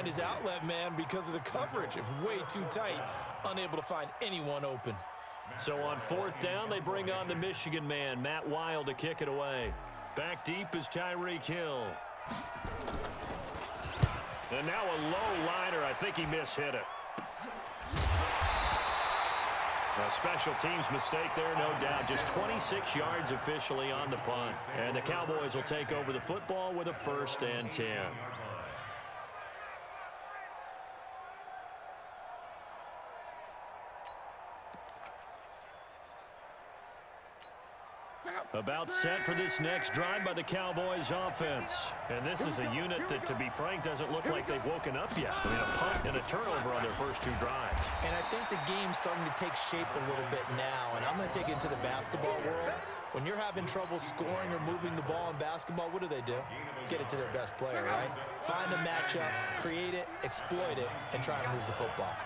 his outlet man because of the coverage. It's way too tight, unable to find anyone open. So on fourth down, they bring on the Michigan man, Matt Wild, to kick it away. Back deep is Tyreek Hill. And now a low liner. I think he mishit it. A special teams mistake there, no doubt. Just 26 yards officially on the punt. And the Cowboys will take over the football with a 1st and 10. About set for this next drive by the Cowboys offense. And this is a unit that, to be frank, doesn't look like they've woken up yet. I mean, a punt and a turnover on their first 2 drives. And I think the game's starting to take shape a little bit now. And I'm going to take it into the basketball world. When you're having trouble scoring or moving the ball in basketball, what do? Get it to their best player, right? Find a matchup, create it, exploit it, and try and move the football.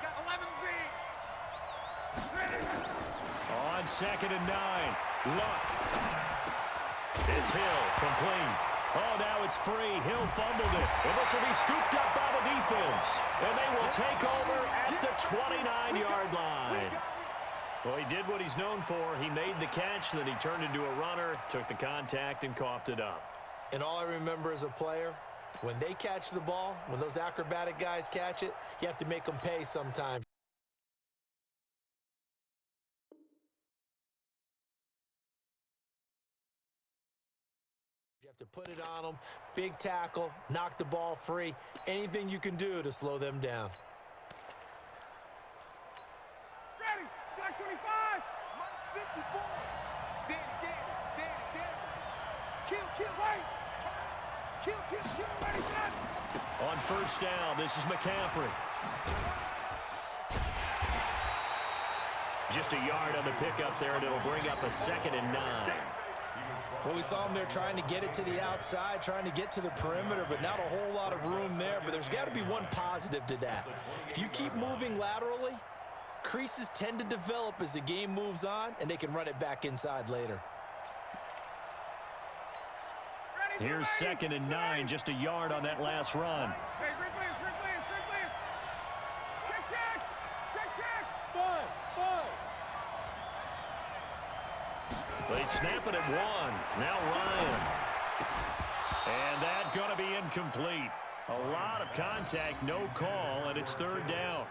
On 2nd and 9. Luck. It's Hill, complete. Oh, now it's free. Hill fumbled it. And this will be scooped up by the defense. And they will take over at the 29-yard line. Well, he did what he's known for. He made the catch, then he turned into a runner, took the contact, and coughed it up. And all I remember as a player, when they catch the ball, when those acrobatic guys catch it, you have to make them pay sometimes. You have to put it on them, big tackle, knock the ball free, anything you can do to slow them down. Ready, Black 25, 54, kill, ready, set. On 1st down, this is McCaffrey. Just a yard on the pickup there, and it'll bring up a 2nd and 9. Well, we saw him there trying to get it to the outside, trying to get to the perimeter, but not a whole lot of room there. But there's got to be one positive to that. If you keep moving laterally, creases tend to develop as the game moves on, and they can run it back inside later. Here's 2nd and 9, just a yard on that last run. They snap it at 1. Now Ryan. And that's going to be incomplete. A lot of contact, no call, and it's 3rd down.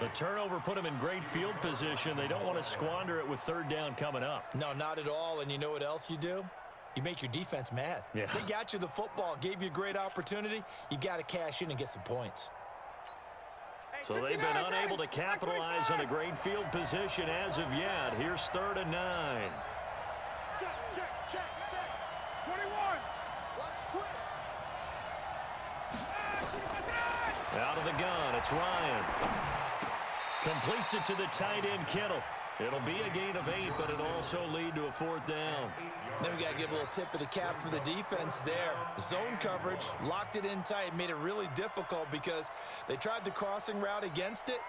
The turnover put them in great field position. They don't want to squander it with 3rd down coming up. No, not at all. And you know what else you do? You make your defense mad. Yeah. They got you the football, gave you a great opportunity. You got to cash in and get some points. So they've been unable to capitalize on a great field position as of yet. Here's 3rd and 9. Check. 21. Out of the gun, it's Ryan. Completes it to the tight end, Kittle. It'll be a gain of 8, but it'll also lead to a 4th down. Then we got to give a little tip of the cap for the defense there. Zone coverage, locked it in tight, made it really difficult because they tried the crossing route against it,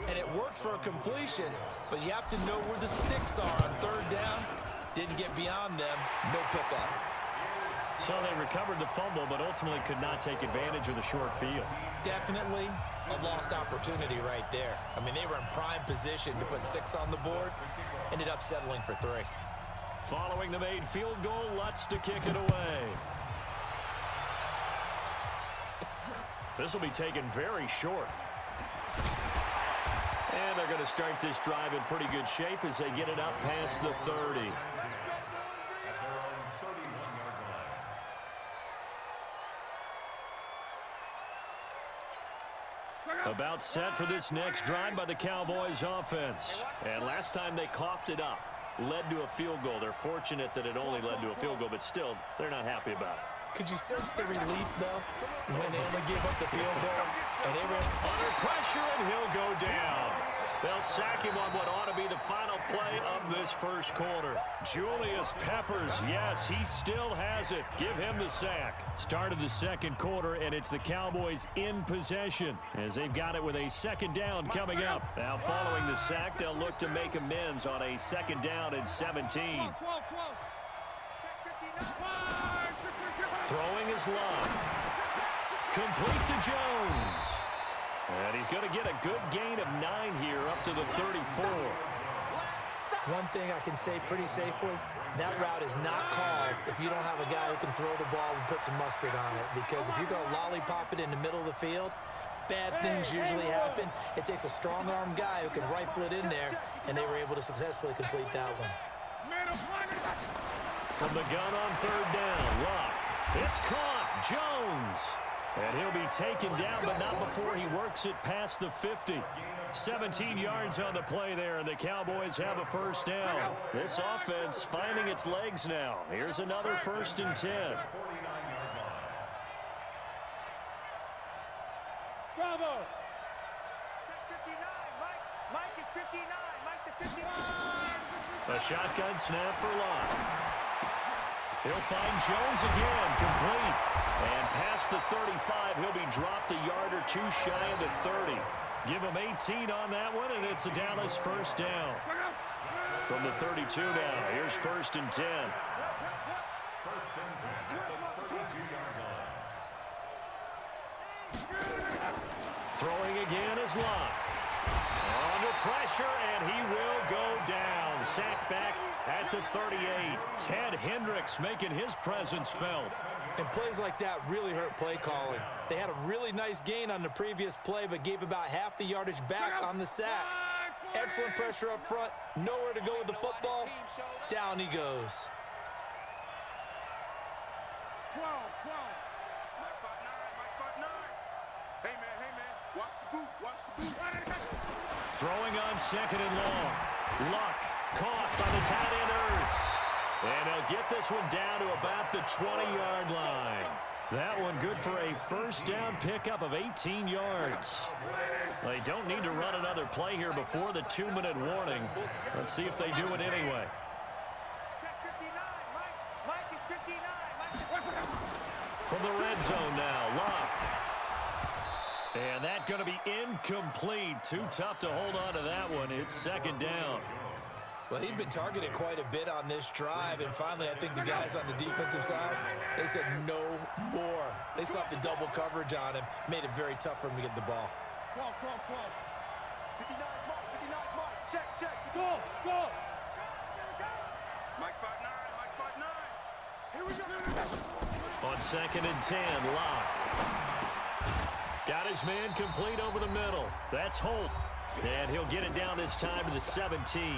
and it worked for a completion, but you have to know where the sticks are on 3rd down. Didn't get beyond them, no pickup. So they recovered the fumble, but ultimately could not take advantage of the short field. Definitely a lost opportunity right there. I mean, they were in prime position to put 6 on the board, ended up settling for 3. Following the made field goal, Lutz to kick it away. This will be taken very short. And they're going to start this drive in pretty good shape as they get it up past the 30. About set for this next drive by the Cowboys offense. And last time they coughed it up, led to a field goal. They're fortunate that it only led to a field goal, but still, they're not happy about it. Could you sense the relief, though, when they only gave up the field goal? And they were under pressure, and he'll go down. They'll sack him on what ought to be the final play of this first quarter. Julius Peppers, yes, he still has it. Give him the sack. Start of the second quarter, and it's the Cowboys in possession as they've got it with a 2nd down coming up. Now following the sack, they'll look to make amends on a 2nd down and 17. Throwing is Love. Complete to Jones. he's going to get a good gain of 9 here up to the 34. One thing I can say pretty safely, that route is not called if you don't have a guy who can throw the ball and put some mustard on it. Because if you're going to lollipop it in the middle of the field, bad things usually happen. It takes a strong-arm guy who can rifle it in there, and they were able to successfully complete that one. From the gun on 3rd down, Luck. It's caught. Jones. And he'll be taken down, but not before he works it past the 50. 17 yards on the play there, and the Cowboys have a first down. This offense finding its legs now. Here's another 1st and 10. Bravo! Check 59. Mike is 59. Mike the 59. A shotgun snap for Lott. He'll find Jones again, complete. And past the 35, he'll be dropped a yard or two shy of the 30. Give him 18 on that one, and it's a Dallas first down. From the 32 now, here's 1st and 10. Throwing again is Lott. Under pressure, and he will go down. Sacked back at the 38. Ted Hendricks making his presence felt. And plays like that really hurt play calling. They had a really nice gain on the previous play, but gave about half the yardage back on the sack. Excellent pressure up front. Nowhere to go with the football. Down he goes. 12. Mike 59. Hey, man. Watch the boot. Throwing on 2nd and long. Luck caught by the tight end Ertz. And he'll get this one down to about the 20-yard line. That one good for a first down pickup of 18 yards. They don't need to run another play here before the 2-minute warning. Let's see if they do it anyway. Check 59. Mike is 59. From the red zone now, Luck. And that's going to be incomplete. Too tough to hold on to that one. It's 2nd down. Well, he'd been targeted quite a bit on this drive, and finally I think the guys on the defensive side, they said no more. They slapped the double coverage on him, made it very tough for him to get the ball. 12. 59. Mike. Check. Go! Mike 59. Here we go. On 2nd and 10, Lott. Got his man complete over the middle. That's Holt. And he'll get it down this time to the 17.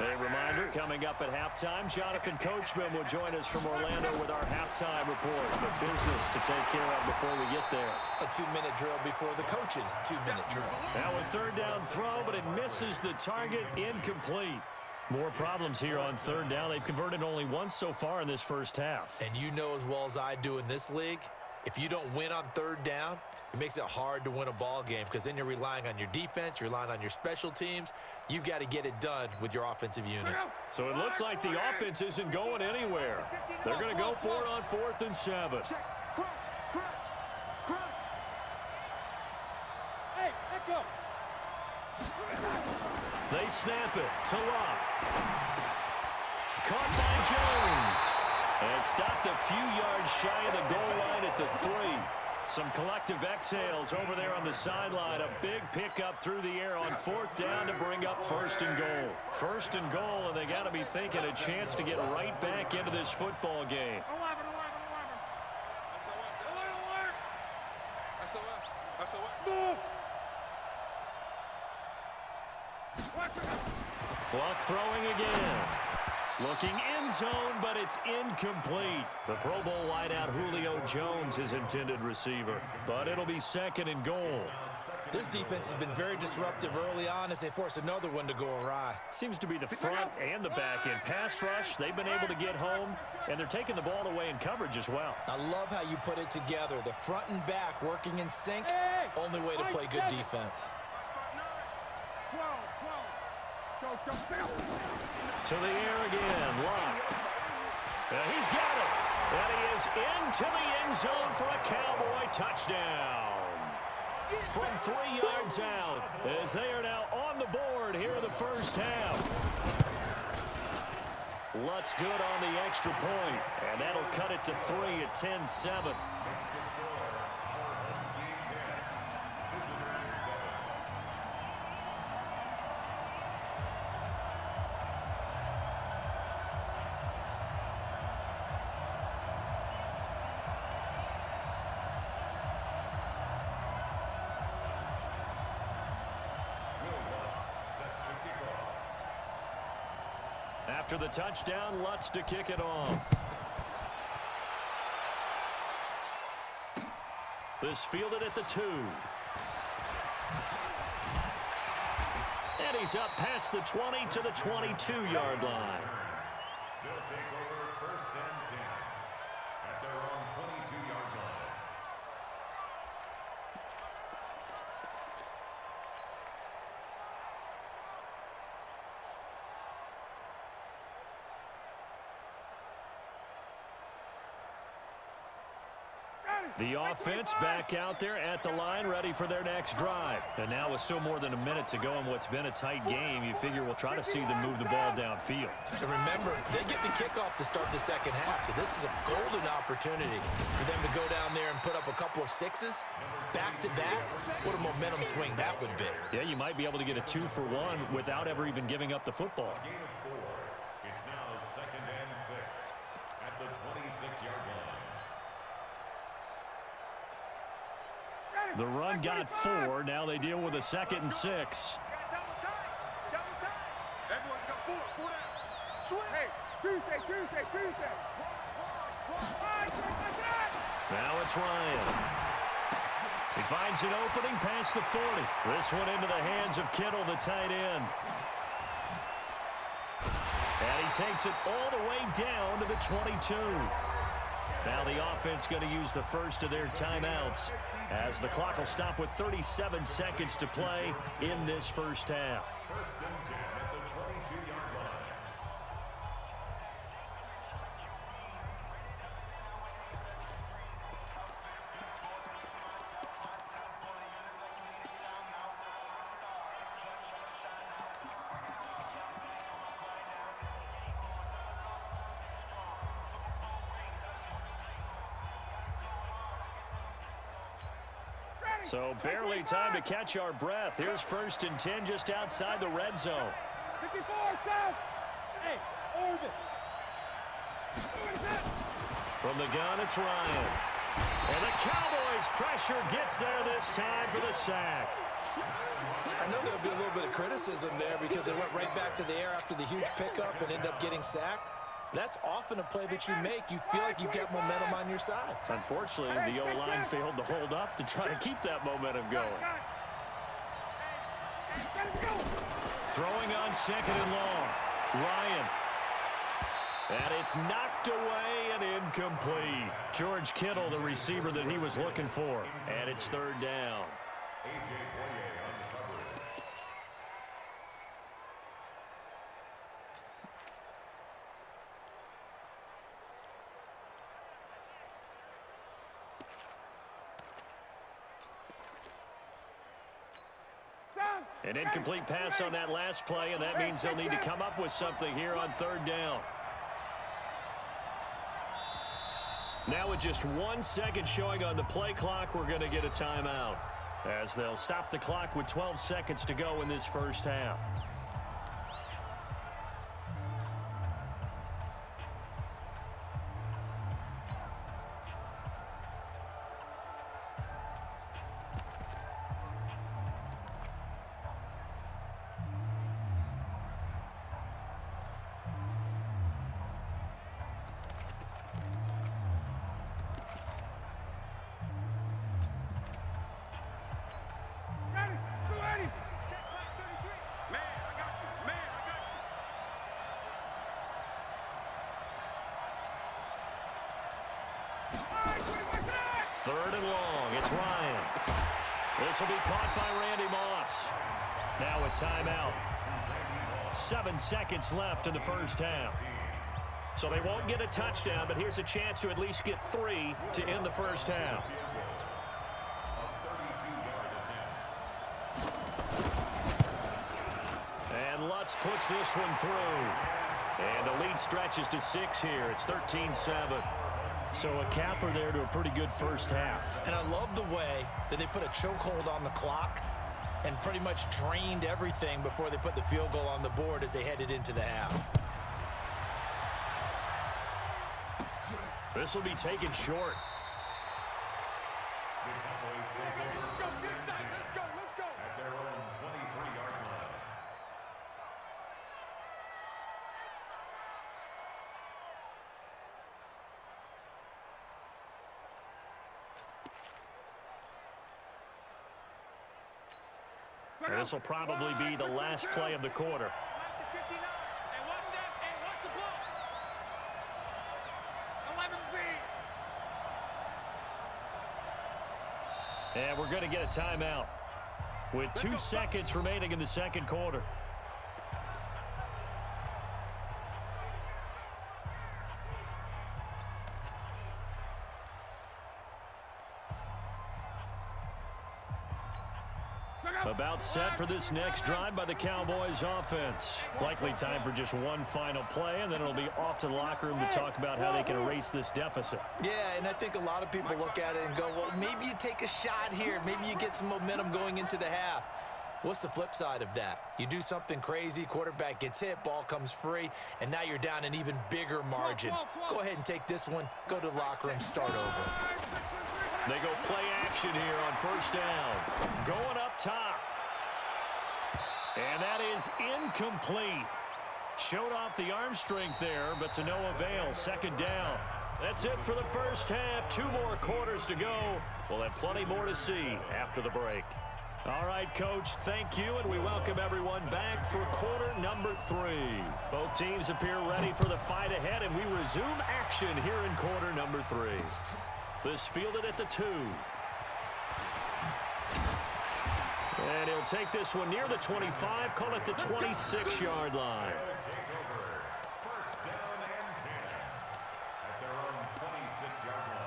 A reminder, coming up at halftime, Jonathan Coachman will join us from Orlando with our halftime report. The business to take care of before we get there. A 2-minute drill before the coach's 2-minute drill. Now a 3rd down throw, but it misses the target, incomplete. More problems here on 3rd down. They've converted only once so far in this first half. And you know as well as I do in this league, if you don't win on 3rd down, it makes it hard to win a ball game because then you're relying on your defense, you're relying on your special teams. You've got to get it done with your offensive unit. So it looks like the offense isn't going anywhere. They're going to go for it on 4th and 7. Check. Crunch. Hey, echo! They snap it to Lott. Caught by Jones. And stopped a few yards shy of the goal line at the 3. Some collective exhales over there on the sideline. A big pickup through the air on 4th down to bring up 1st and goal. 1st and goal, and they got to be thinking a chance to get right back into this football game. 11. Smooth! Luck throwing again. Looking end zone, but it's incomplete. The Pro Bowl wideout Julio Jones, his intended receiver. But it'll be 2nd and goal. This defense has been very disruptive early on as they force another one to go awry. Seems to be the front and the back end. Pass rush, they've been able to get home, and they're taking the ball away in coverage as well. I love how you put it together. The front and back working in sync. Only way to play good defense. 12. Go. To the air again, Lott. He's got it. And he is into the end zone for a Cowboy touchdown. From 3 yards out, as they are now on the board here in the first half. Lutz good on the extra point, and that'll cut it to 3 at 10-7. After the touchdown, Lutz to kick it off. This fielded at the 2. And he's up past the 20 to the 22-yard line. They'll take over 1st and 10 at their own 22-yard line. The offense back out there at the line, ready for their next drive. And now with still more than a minute to go in what's been a tight game, you figure we'll try to see them move the ball downfield. And remember, they get the kickoff to start the second half, so this is a golden opportunity for them to go down there and put up a couple of sixes back-to-back. What a momentum swing that would be. Yeah, you might be able to get a 2-for-1 without ever even giving up the football. Gain of 4. It's now 2nd and 6 at the 26-yard line. The run got 4. Now they deal with a 2nd and 6. Double time. Everyone got 4 down. Swing. Hey, Tuesday. Now it's Ryan. He finds an opening past the 40. This one into the hands of Kittle, the tight end. And he takes it all the way down to the 22. Now the offense going to use the first of their timeouts as the clock will stop with 37 seconds to play in this first half. 1st and 10 at the 22-yard line. So barely time to catch our breath. Here's 1st and 10 just outside the red zone. 54, south. Hey, Oregon. From the gun, it's Ryan. And the Cowboys' pressure gets there this time for the sack. I know there'll be a little bit of criticism there because they went right back to the air after the huge pickup and ended up getting sacked. That's often a play that you make. You feel like you've got momentum on your side. Unfortunately, the O-line failed to hold up to try to keep that momentum going. Throwing on 2nd and long. Ryan. And it's knocked away and incomplete. George Kittle, the receiver that he was looking for. And it's 3rd down. An incomplete pass on that last play, and that means they'll need to come up with something here on 3rd down. Now with just 1 second showing on the play clock, we're going to get a timeout as they'll stop the clock with 12 seconds to go in this first half. Third and long. It's Ryan. This will be caught by Randy Moss. Now a timeout. 7 seconds left in the first half. So they won't get a touchdown, but here's a chance to at least get 3 to end the first half. And Lutz puts this one through. And the lead stretches to 6 here. It's 13-7. So a capper there to a pretty good first half. And I love the way that they put a chokehold on the clock and pretty much drained everything before they put the field goal on the board as they headed into the half. This will be taken short. Let's go. At their own 23-yard line. And this will probably be the last play of the quarter. Mike to 59. Hey, watch that. Hey, watch the block. 11 feet. And we're going to get a timeout with 2 seconds remaining in the second quarter. About set for this next drive by the Cowboys offense. Likely time for just one final play, and then it'll be off to the locker room to talk about how they can erase this deficit. Yeah, and I think a lot of people look at it and go, well, maybe you take a shot here. Maybe you get some momentum going into the half. What's the flip side of that? You do something crazy, quarterback gets hit, ball comes free, and now you're down an even bigger margin. Go ahead and take this one, go to the locker room, start over. They go play action here on first down. Going up top. And that is incomplete. Showed off the arm strength there, but to no avail. Second down. That's it for the first half. 2 more quarters to go. We'll have plenty more to see after the break. All right, Coach, thank you, and we welcome everyone back for quarter number 3. Both teams appear ready for the fight ahead, and we resume action here in quarter number 3. This fielded at the 2. And he'll take this one near the 25, call it the 26-yard line. First down and 10 at their own 26-yard line.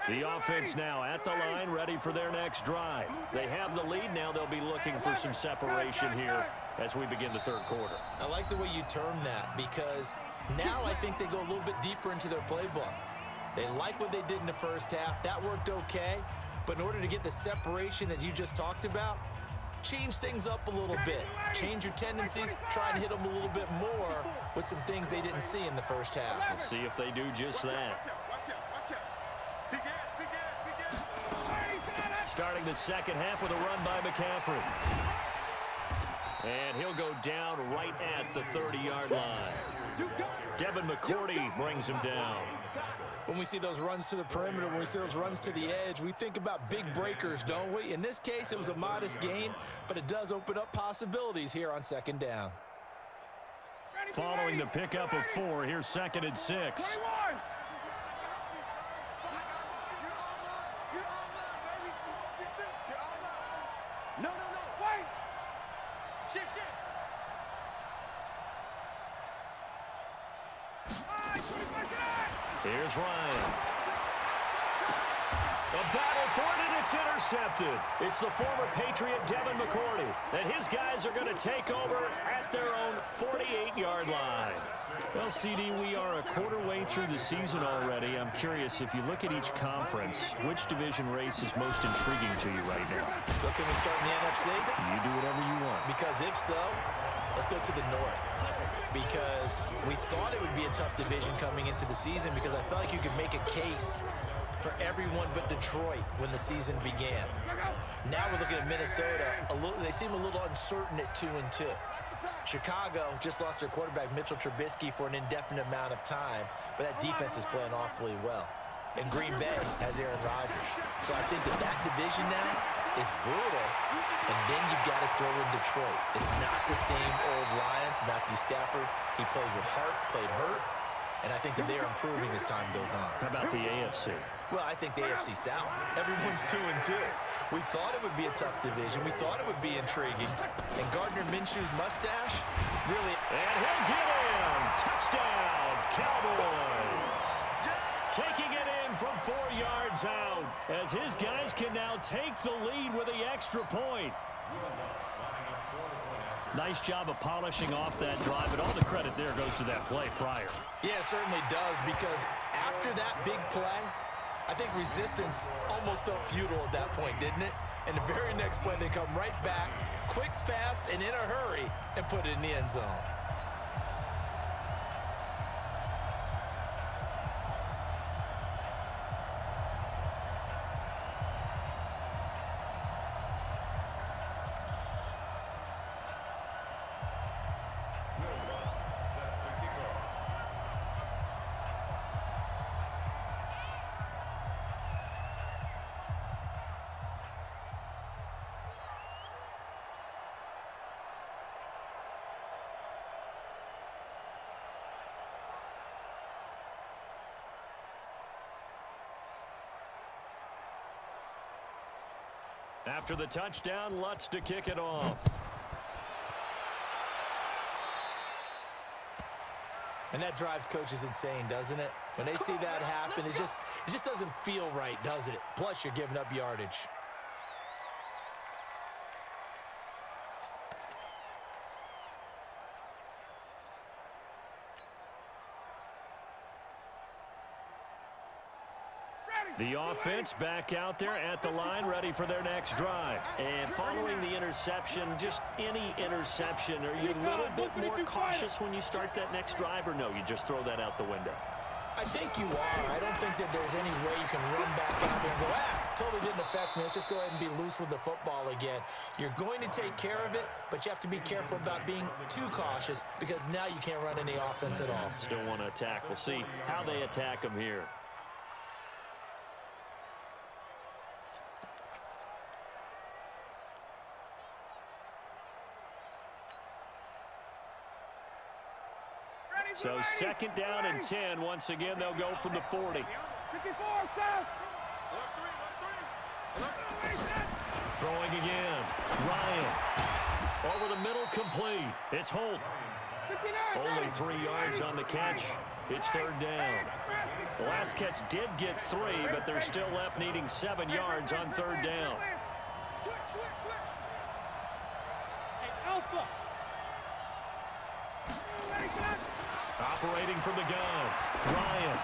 The offense now at the line, ready for their next drive. They have the lead. Now they'll be looking for some separation here as we begin the third quarter. I like the way you term that because now I think they go a little bit deeper into their playbook. They like what they did in the first half. That worked okay. But in order to get the separation that you just talked about, change things up a little bit. Change your tendencies. Try and hit them a little bit more with some things they didn't see in the first half. We'll see if they do just that. Starting the second half with a run by McCaffrey. And he'll go down right at the 30-yard line. Devin McCourty brings him down. When we see those runs to the perimeter, when we see those runs to the edge, we think about big breakers, don't we? In this case, it was a modest gain, but it does open up possibilities here on second down. Following the pickup of 4, here's second and 6. Here's Ryan. A battle for it, and it's intercepted. It's the former Patriot Devin McCourty. And his guys are going to take over at their own 48-yard line. Well, CD, we are a quarter way through the season already. I'm curious, if you look at each conference, which division race is most intriguing to you right now? Well, can we start in the NFC? You do whatever you want. Because if so, let's go to the North. Because we thought it would be a tough division coming into the season because I felt like you could make a case for everyone but Detroit when the season began. Now we're looking at Minnesota. They seem a little uncertain at 2-2. Chicago just lost their quarterback, Mitchell Trubisky, for an indefinite amount of time, but that defense is playing awfully well. And Green Bay has Aaron Rodgers. So I think that division now is brutal, and then you've got to throw in Detroit. It's not the same old Lions. Matthew Stafford, he plays with heart, played hurt. and I think that they're improving as time goes on. How about the AFC? Well, I think the AFC South. Everyone's 2-2. We thought it would be a tough division. We thought it would be intriguing. And Gardner Minshew's mustache really... And he'll get in. Touchdown, Cowboys. Taking it in from 4 yards out as his guys can now take the lead with the extra point. Nice job of polishing off that drive, and all the credit there goes to that play prior. Yeah, it certainly does, because after that big play, I think resistance almost felt futile at that point, didn't it? And the very next play, they come right back, quick, fast, and in a hurry, and put it in the end zone. After the touchdown, Lutz to kick it off. And that drives coaches insane, doesn't it? When they see that happen, it just doesn't feel right, does it? Plus, you're giving up yardage. The offense back out there at the line, ready for their next drive. And following the interception, just any interception, are you a little bit more cautious when you start that next drive, or no, you just throw that out the window? I think you are. I don't think that there's any way you can run back out there and go, totally didn't affect me. Let's just go ahead and be loose with the football again. You're going to take care of it, but you have to be careful about being too cautious, because now you can't run any offense at all. Still want to attack. We'll see how they attack them here. So second down and 10. Once again, they'll go from the 40. 54, south. Throwing again. Ryan. Over the middle, complete. It's Holt. Only 3 yards on the catch. It's third down. The last catch did get 3, but they're still left needing 7 yards on third down. Alpha. Operating from the gun. Ryan.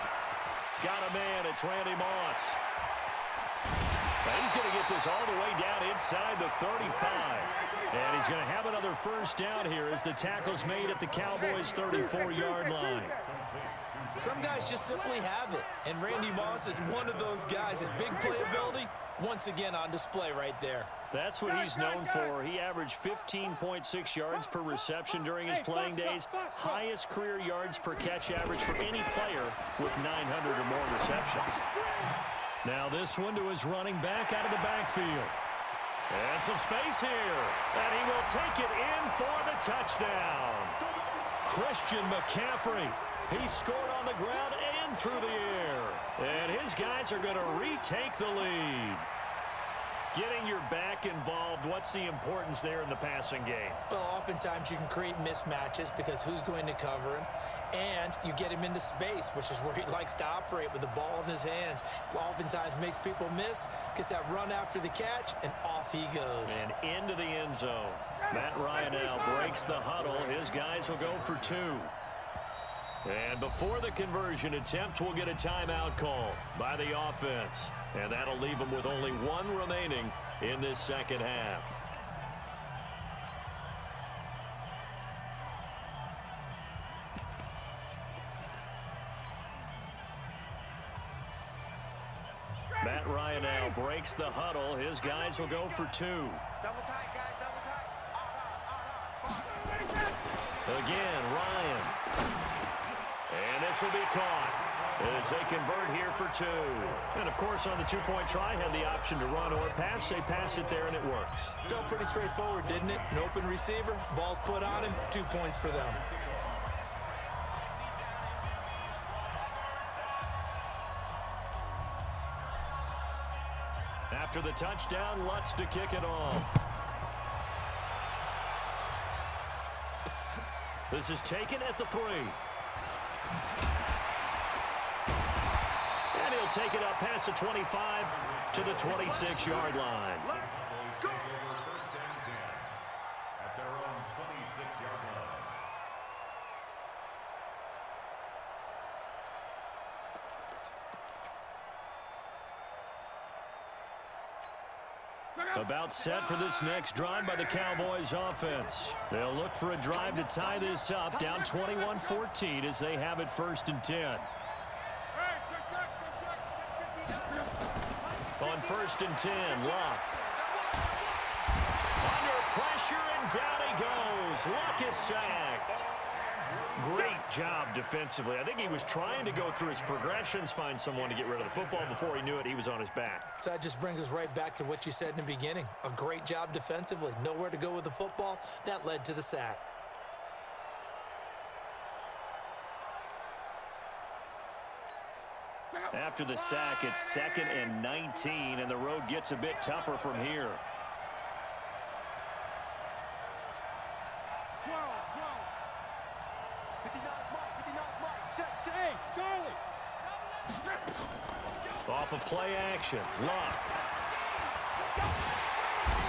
Got a man. It's Randy Moss. Now he's going to get this all the way down inside the 35. And he's going to have another first down here as the tackle's made at the Cowboys' 34-yard line. Some guys just simply have it. And Randy Moss is one of those guys. His big playability, once again on display right there. That's what he's known for. He averaged 15.6 yards per reception during his playing days. Highest career yards per catch average for any player with 900 or more receptions. Now this one to his running back out of the backfield. And some space here. And he will take it in for the touchdown. Christian McCaffrey. He scored on the ground and through the air. And his guys are going to retake the lead. Getting your back involved, what's the importance there in the passing game? Well, oftentimes you can create mismatches because who's going to cover him? And you get him into space, which is where he likes to operate with the ball in his hands. Oftentimes makes people miss, gets that run after the catch, and off he goes. And into the end zone. Matt Ryan now breaks the huddle. His guys will go for 2. And before the conversion attempt, we'll get a timeout call by the offense. And that'll leave them with only 1 remaining in this second half. Matt Ryan now breaks the huddle. His guys will go for 2. Double tight, guys, double tight. Again, Ryan. And this will be caught as they convert here for 2. And, of course, on the 2-point try, had the option to run or pass. They pass it there, and it works. Felt pretty straightforward, didn't it? An open receiver, ball's put on him, 2 points for them. After the touchdown, Lutz to kick it off. This is taken at the 3. And he'll take it up past the 25 to the 26-yard line. Take over first and 10 at their own 26-yard line. About set for this next drive by the Cowboys offense. They'll look for a drive to tie this up, down 21-14 as they have it first and 10. On first and 10, Luck. Under pressure, and down he goes. Luck is sacked. Great job defensively. I think he was trying to go through his progressions, find someone to get rid of the football. Before he knew it, he was on his back. So that just brings us right back to what you said in the beginning. A great job defensively. Nowhere to go with the football. That led to the sack. After the sack, it's 2nd and 19, and the road gets a bit tougher from here. Off of play action, Luck.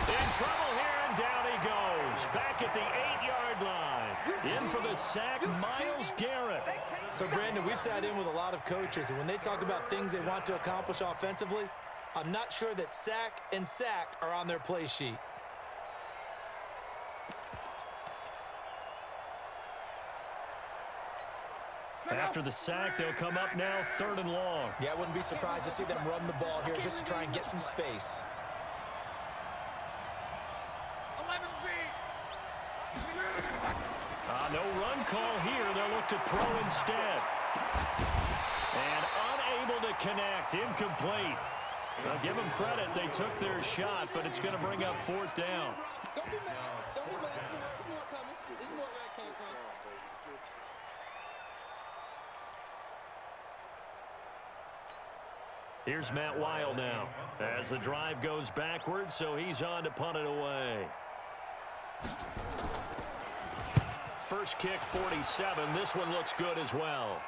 In trouble here, and down he goes. Back at the 8-yard line. In for the sack, Myles Garrett. So, Brandon, we've sat in with a lot of coaches, and when they talk about things they want to accomplish offensively, I'm not sure that sack and sack are on their play sheet. After the sack, they'll come up now 3rd and long. Yeah, I wouldn't be surprised to see them run the ball here just to try and get some space. 11 feet. No run call here. They'll look to throw instead. And unable to connect. Incomplete. I'll give them credit. They took their shot, but it's going to bring up 4th down. Don't be mad. Don't be mad. There's more coming. There's more where it came from. Here's Matt Weil now as the drive goes backwards, so he's on to punt it away. First kick, 47. This one looks good as well.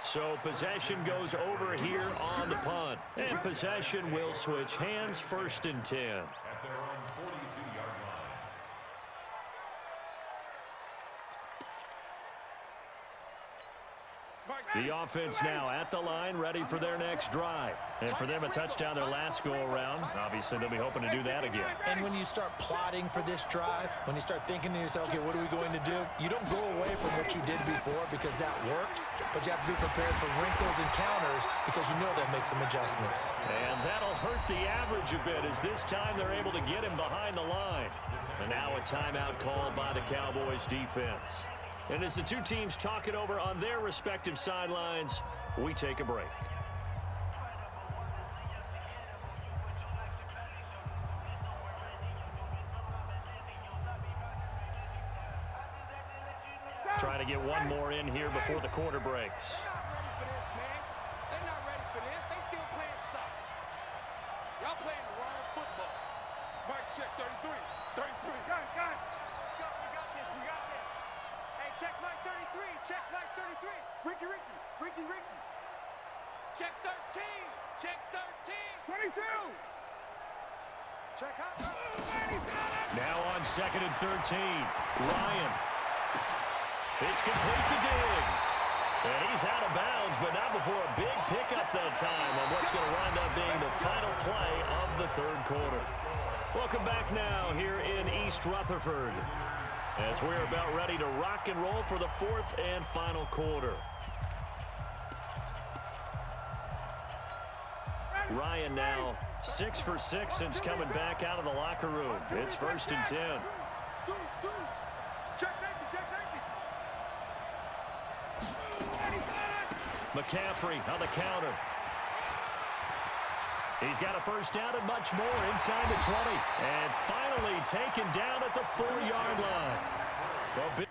So possession goes over here on the punt. And possession will switch hands, 1st and 10. At their own 42-yard line. The offense now at the line, ready for their next drive. And for them, a touchdown their last go-around. Obviously, they'll be hoping to do that again. And when you start plotting for this drive, when you start thinking to yourself, okay, what are we going to do? You don't go away from what you did before because that worked, but you have to be prepared for wrinkles and counters because you know they'll make some adjustments. And that'll hurt the average a bit as this time they're able to get him behind the line. And now a timeout called by the Cowboys defense. And as the two teams talk it over on their respective sidelines, we take a break. Trying to get one more in here before the quarter breaks. They're not ready for this. They still playing soccer. Y'all playing the wrong football. Mike check 33. 33. Got it. We got this. Hey, check Mike 33. Check Mike 33. Ricky. Check 13. Check 13. 22. Check out. Now on 2nd and 13. Ryan. It's complete to Diggs. And he's out of bounds, but not before a big pickup that time on what's going to wind up being the final play of the 3rd quarter. Welcome back now here in East Rutherford as we're about ready to rock and roll for the 4th and final quarter. Ryan now 6 for 6 since coming back out of the locker room. It's 1st and 10. McCaffrey on the counter. He's got a first down and much more inside the 20. And finally taken down at the 4-yard line. Well,